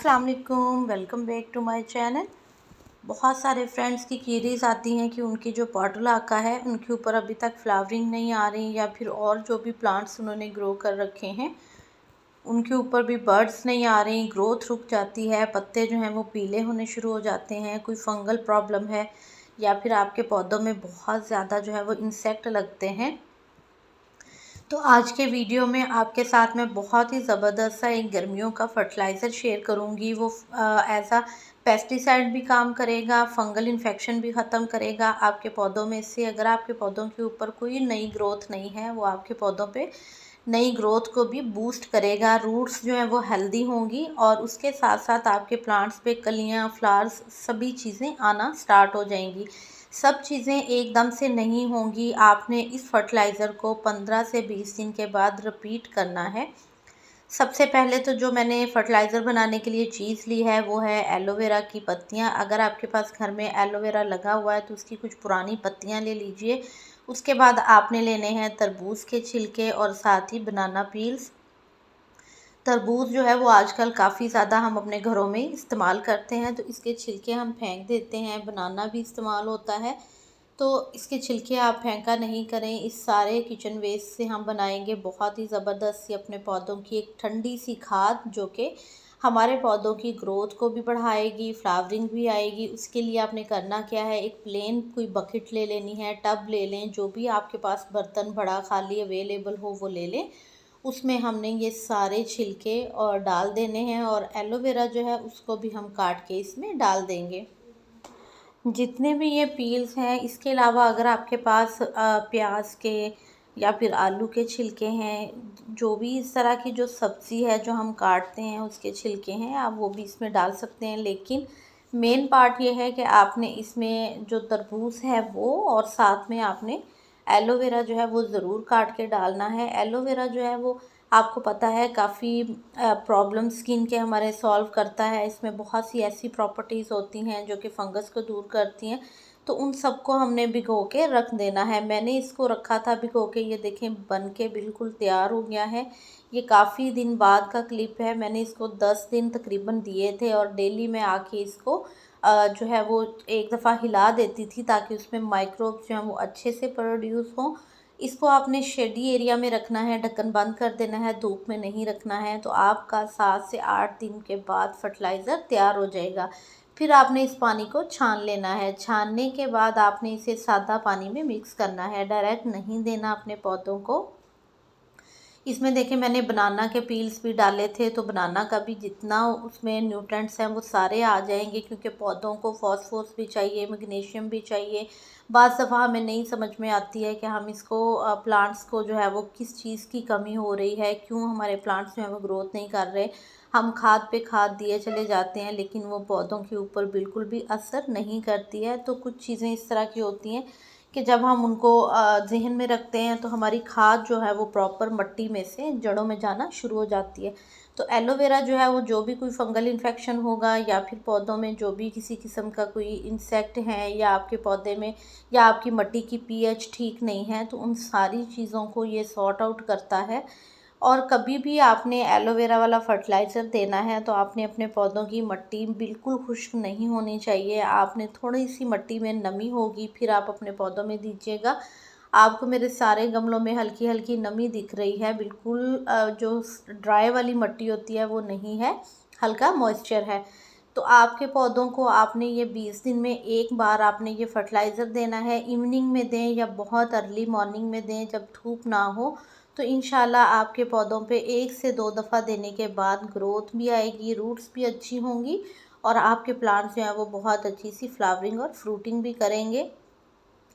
अस्सलाम वालेकुम, welcome back to my channel. बहुत सारे फ्रेंड्स की क्वेरीज आती हैं कि उनकी जो पॉटलाका है उनके ऊपर अभी तक फ्लावरिंग नहीं आ रही, या फिर और जो भी प्लांट्स उन्होंने ग्रो कर रखे हैं उनके ऊपर भी बर्ड्स नहीं आ रही, ग्रोथ रुक जाती है, पत्ते जो हैं वो पीले होने शुरू हो जाते हैं, कोई फंगल प्रॉब्लम है, या फिर आपके पौधों में बहुत ज़्यादा जो है वो इंसेक्ट लगते हैं। तो आज के वीडियो में आपके साथ मैं बहुत ही ज़बरदस्त सा एक गर्मियों का फर्टिलाइज़र शेयर करूंगी। वो एज अ पेस्टिसाइड भी काम करेगा, फंगल इन्फेक्शन भी ख़त्म करेगा आपके पौधों में से। अगर आपके पौधों के ऊपर कोई नई ग्रोथ नहीं है, वो आपके पौधों पे नई ग्रोथ को भी बूस्ट करेगा। रूट्स जो हैं वो हेल्दी होंगी और उसके साथ साथ आपके प्लांट्स पे कलियाँ, फ्लावर्स, सभी चीज़ें आना स्टार्ट हो जाएंगी। सब चीज़ें एकदम से नहीं होंगी। आपने इस फर्टिलाइज़र को 15 से 20 दिन के बाद रिपीट करना है। सबसे पहले तो जो मैंने फर्टिलाइज़र बनाने के लिए चीज़ ली है वो है एलोवेरा की पत्तियाँ। अगर आपके पास घर में एलोवेरा लगा हुआ है तो उसकी कुछ पुरानी पत्तियाँ ले लीजिए। उसके बाद आपने लेने हैं तरबूज के छिलके और साथ ही बनाना पील्स। तरबूज जो है वो आजकल काफ़ी ज़्यादा हम अपने घरों में इस्तेमाल करते हैं, तो इसके छिलके हम फेंक देते हैं। बनाना भी इस्तेमाल होता है, तो इसके छिलके आप फेंका नहीं करें। इस सारे किचन वेस्ट से हम बनाएंगे बहुत ही ज़बरदस्त सी अपने पौधों की एक ठंडी सी खाद, जो कि हमारे पौधों की ग्रोथ को भी बढ़ाएगी, फ्लावरिंग भी आएगी। उसके लिए आपने करना क्या है, एक प्लेन कोई बकेट ले लेनी है, टब ले लें, जो भी आपके पास बर्तन बड़ा खाली अवेलेबल हो वो ले लें। उसमें हमने ये सारे छिलके और डाल देने हैं, और एलोवेरा जो है उसको भी हम काट के इसमें डाल देंगे। जितने भी ये पील्स हैं, इसके अलावा अगर आपके पास प्याज के या फिर आलू के छिलके हैं, जो भी इस तरह की जो सब्ज़ी है जो हम काटते हैं उसके छिलके हैं, आप वो भी इसमें डाल सकते हैं। लेकिन मेन पार्ट ये है कि आपने इसमें जो तरबूज है वो, और साथ में आपने एलोवेरा जो है वो ज़रूर काट के डालना है। एलोवेरा जो है वो आपको पता है काफ़ी प्रॉब्लम स्किन के हमारे सॉल्व करता है। इसमें बहुत सी ऐसी प्रॉपर्टीज़ होती हैं जो कि फंगस को दूर करती हैं, तो उन सबको हमने भिगो के रख देना है। मैंने इसको रखा था भिगो के, ये देखें बन के बिल्कुल तैयार हो गया है। ये काफ़ी दिन बाद का क्लिप है। मैंने इसको 10 दिन तकरीबन दिए थे, और डेली मैं आके इसको जो है वो एक दफ़ा हिला देती थी ताकि उसमें माइक्रोब्स जो हैं वो अच्छे से प्रोड्यूस हों। इसको आपने शेडी एरिया में रखना है, ढक्कन बंद कर देना है, धूप में नहीं रखना है। तो आपका 7 से 8 दिन के बाद फर्टिलाइज़र तैयार हो जाएगा। फिर आपने इस पानी को छान लेना है। छानने के बाद आपने इसे सादा पानी में मिक्स करना है, डायरेक्ट नहीं देना अपने पौधों को। इसमें देखिए मैंने बनाना के पील्स भी डाले थे, तो बनाना का भी जितना उसमें न्यूट्रेंट्स हैं वो सारे आ जाएंगे, क्योंकि पौधों को फॉस्फोरस भी चाहिए, मैग्नीशियम भी चाहिए। बाज़ दफ़ा हमें नहीं समझ में आती है कि हम इसको प्लांट्स को जो है वो किस चीज़ की कमी हो रही है, क्यों हमारे प्लांट्स जो है वो ग्रोथ नहीं कर रहे। हम खाद पे खाद दिए चले जाते हैं, लेकिन वो पौधों के ऊपर बिल्कुल भी असर नहीं करती है। तो कुछ चीज़ें इस तरह की होती हैं कि जब हम उनको ज़हन में रखते हैं तो हमारी खाद जो है वो प्रॉपर मिट्टी में से जड़ों में जाना शुरू हो जाती है। तो एलोवेरा जो है वो जो भी कोई फंगल इन्फेक्शन होगा, या फिर पौधों में जो भी किसी किस्म का कोई इंसेक्ट है, या आपके पौधे में या आपकी मिट्टी की पीएच ठीक नहीं है, तो उन सारी चीज़ों को ये सॉर्ट आउट करता है। और कभी भी आपने एलोवेरा वाला फर्टिलाइज़र देना है तो आपने अपने पौधों की मिट्टी बिल्कुल खुश्क नहीं होनी चाहिए। आपने थोड़ी सी मिट्टी में नमी होगी, फिर आप अपने पौधों में दीजिएगा। आपको मेरे सारे गमलों में हल्की हल्की नमी दिख रही है, बिल्कुल जो ड्राई वाली मिट्टी होती है वो नहीं है, हल्का मॉइस्चर है। तो आपके पौधों को आपने ये 20 दिन में एक बार आपने ये फर्टिलाइज़र देना है। इवनिंग में दें या बहुत अर्ली मॉर्निंग में दें जब धूप ना हो। तो इंशाल्लाह आपके पौधों पे 1 से 2 दफ़ा देने के बाद ग्रोथ भी आएगी, रूट्स भी अच्छी होंगी, और आपके प्लांट्स जो हैं वो बहुत अच्छी सी फ्लावरिंग और फ्रूटिंग भी करेंगे।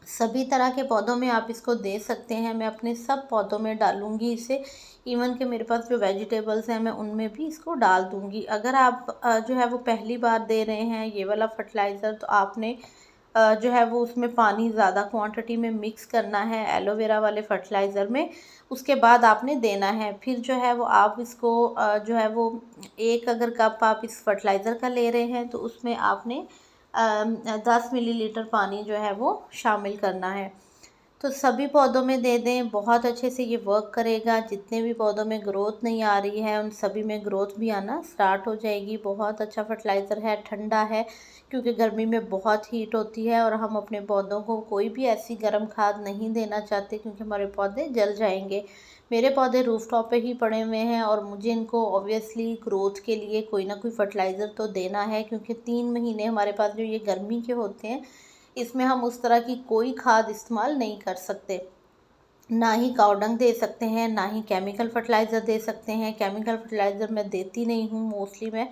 सभी तरह के पौधों में आप इसको दे सकते हैं। मैं अपने सब पौधों में डालूँगी इसे। इवन कि मेरे पास जो वेजिटेबल्स हैं मैं उनमें भी इसको डाल दूँगी। अगर आप जो है वो पहली बार दे रहे हैं ये वाला फर्टिलाइज़र, तो आपने जो है वो उसमें पानी ज़्यादा क्वांटिटी में मिक्स करना है एलोवेरा वाले फर्टिलाइज़र में। उसके बाद आपने देना है। फिर जो है वो आप इसको जो है वो एक अगर कप आप इस फर्टिलाइज़र का ले रहे हैं तो उसमें आपने 10 मिलीलीटर पानी जो है वो शामिल करना है। तो सभी पौधों में दे दें, बहुत अच्छे से ये वर्क करेगा। जितने भी पौधों में ग्रोथ नहीं आ रही है उन सभी में ग्रोथ भी आना स्टार्ट हो जाएगी। बहुत अच्छा फर्टिलाइज़र है, ठंडा है, क्योंकि गर्मी में बहुत हीट होती है और हम अपने पौधों को कोई भी ऐसी गर्म खाद नहीं देना चाहते, क्योंकि हमारे पौधे जल जाएंगे। मेरे पौधे रूफटॉप पे ही पड़े हुए हैं और मुझे इनको ऑब्वियसली ग्रोथ के लिए कोई ना कोई फर्टिलाइज़र तो देना है, क्योंकि 3 महीने हमारे पास जो ये गर्मी के होते हैं इसमें हम उस तरह की कोई खाद इस्तेमाल नहीं कर सकते। ना ही काव डंग दे सकते हैं, ना ही केमिकल फर्टिलाइज़र दे सकते हैं। केमिकल फर्टिलाइज़र मैं देती नहीं हूँ, मोस्टली मैं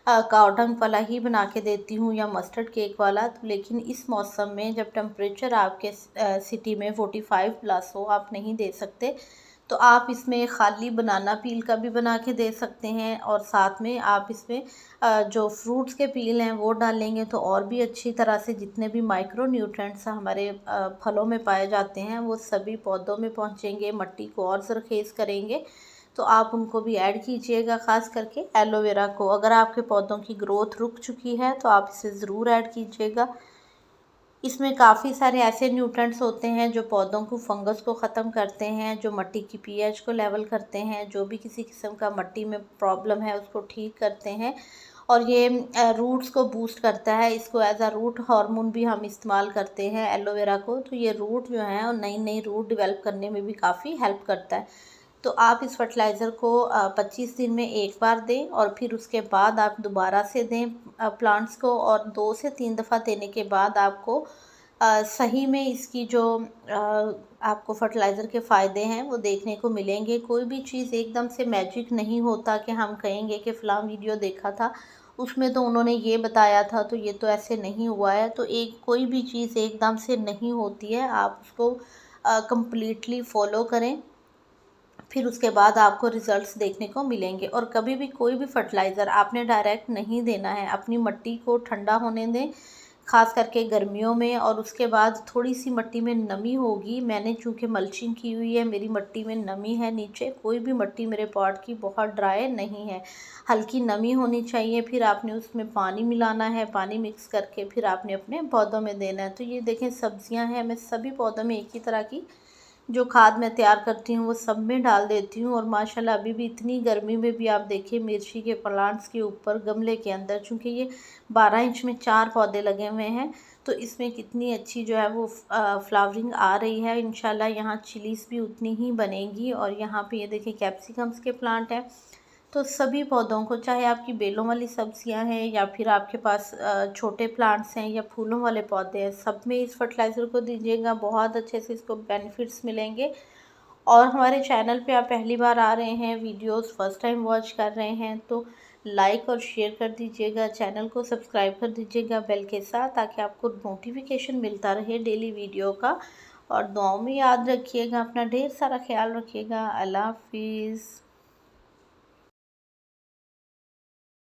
काव डंग वाला ही बना के देती हूँ या मस्टर्ड केक वाला। तो लेकिन इस मौसम में जब टेम्परेचर आपके सिटी में 45 प्लस हो, आप नहीं दे सकते। तो आप इसमें खाली बनाना पील का भी बना के दे सकते हैं और साथ में आप इसमें जो फ्रूट्स के पील हैं वो डालेंगे तो और भी अच्छी तरह से जितने भी माइक्रो न्यूट्रेंट्स हमारे फलों में पाए जाते हैं वो सभी पौधों में पहुंचेंगे, मट्टी को और ज़रखेज़ करेंगे। तो आप उनको भी ऐड कीजिएगा, ख़ास करके एलोवेरा को। अगर आपके पौधों की ग्रोथ रुक चुकी है तो आप इसे ज़रूर ऐड कीजिएगा। इसमें काफ़ी सारे ऐसे न्यूट्रेंट्स होते हैं जो पौधों को फंगस को ख़त्म करते हैं, जो मिट्टी की पीएच को लेवल करते हैं, जो भी किसी किस्म का मिट्टी में प्रॉब्लम है उसको ठीक करते हैं। और ये रूट्स को बूस्ट करता है। इसको एज अ रूट हार्मोन भी हम इस्तेमाल करते हैं एलोवेरा को। तो ये रूट जो है नई नई रूट डेवलप करने में भी काफ़ी हेल्प करता है। तो आप इस फर्टिलाइज़र को 25 दिन में एक बार दें और फिर उसके बाद आप दोबारा से दें प्लांट्स को, और 2 से 3 दफ़ा देने के बाद आपको सही में इसकी जो आपको फर्टिलाइज़र के फ़ायदे हैं वो देखने को मिलेंगे। कोई भी चीज़ एकदम से मैजिक नहीं होता कि हम कहेंगे कि फ़लाँ वीडियो देखा था उसमें तो उन्होंने ये बताया था तो ये तो ऐसे नहीं हुआ है। तो एक कोई भी चीज़ एकदम से नहीं होती है, आप उसको कंप्लीटली फ़ॉलो करें, फिर उसके बाद आपको रिज़ल्ट्स देखने को मिलेंगे। और कभी भी कोई भी फर्टिलाइज़र आपने डायरेक्ट नहीं देना है, अपनी मिट्टी को ठंडा होने दें, ख़ास करके गर्मियों में। और उसके बाद थोड़ी सी मिट्टी में नमी होगी, मैंने चूँकि मल्चिंग की हुई है मेरी मिट्टी में नमी है नीचे, कोई भी मिट्टी मेरे पॉट की बहुत ड्राई नहीं है, हल्की नमी होनी चाहिए। फिर आपने उसमें पानी मिलाना है, पानी मिक्स करके फिर आपने अपने पौधों में देना है। तो ये देखें सब्जियां हैं, मैं सभी पौधों में एक ही तरह की जो खाद मैं तैयार करती हूँ वो सब में डाल देती हूँ। और माशाल्लाह अभी भी इतनी गर्मी में भी आप देखिए मिर्ची के प्लांट्स के ऊपर गमले के अंदर, चूँकि ये 12 इंच में 4 पौधे लगे हुए हैं, तो इसमें कितनी अच्छी जो है वो फ्लावरिंग आ रही है। इंशाल्लाह यहाँ चिलीज़ भी उतनी ही बनेगी। और यहाँ पे ये देखिए कैप्सिकम्स के प्लांट हैं। तो सभी पौधों को, चाहे आपकी बेलों वाली सब्जियां हैं या फिर आपके पास छोटे प्लांट्स हैं या फूलों वाले पौधे हैं, सब में इस फर्टिलाइज़र को दीजिएगा, बहुत अच्छे से इसको बेनिफिट्स मिलेंगे। और हमारे चैनल पे आप पहली बार आ रहे हैं, वीडियोस फर्स्ट टाइम वॉच कर रहे हैं, तो लाइक और शेयर कर दीजिएगा, चैनल को सब्सक्राइब कर दीजिएगा बेल के साथ, ताकि आपको नोटिफिकेशन मिलता रहे डेली वीडियो का। और दुआओं में याद रखिएगा, अपना ढेर सारा ख्याल रखिएगा। अल्लाह हाफिज़।